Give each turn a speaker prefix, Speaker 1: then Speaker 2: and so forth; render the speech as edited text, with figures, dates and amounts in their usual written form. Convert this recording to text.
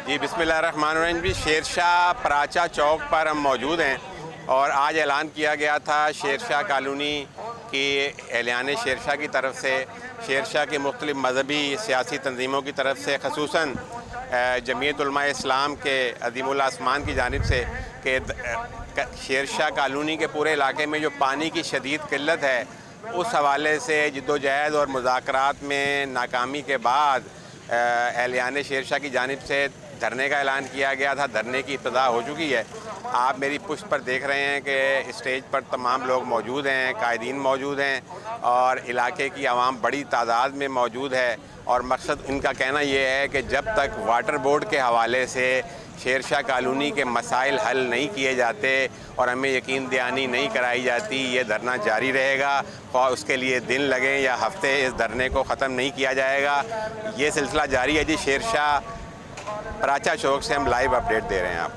Speaker 1: جی بسم اللہ الرحمن الرحیم بھی شیر شاہ پراچا چوک پر ہم موجود ہیں اور آج اعلان کیا گیا تھا شیر شاہ کالونی کی اہلیان شیر شاہ کی طرف سے شیر شاہ کی مختلف مذہبی سیاسی تنظیموں کی طرف سے خصوصاً جمعیت علماء اسلام کے عظیم الاسمان کی جانب سے کہ شیر شاہ کالونی کے پورے علاقے میں جو پانی کی شدید قلت ہے اس حوالے سے جدوجہد اور مذاکرات میں ناکامی کے بعد اہلیان شیر شاہ کی جانب سے دھرنے کا اعلان کیا گیا تھا۔ دھرنے کی ابتدا ہو چکی ہے۔ آپ میری پشت پر دیکھ رہے ہیں کہ اسٹیج پر تمام لوگ موجود ہیں، قائدین موجود ہیں اور علاقے کی عوام بڑی تعداد میں موجود ہے، اور مقصد ان کا کہنا یہ ہے کہ جب تک واٹر بورڈ کے حوالے سے شیر شاہ کالونی کے مسائل حل نہیں کیے جاتے اور ہمیں یقین دہانی نہیں کرائی جاتی، یہ دھرنا جاری رہے گا، خواہ اس کے لیے دن لگیں یا ہفتے، اس دھرنے کو ختم نہیں کیا جائے گا۔ یہ سلسلہ جاری ہے جی۔ شیر شاہ پراچا چوک سے ہم لائیو اپڈیٹ دے رہے ہیں آپ۔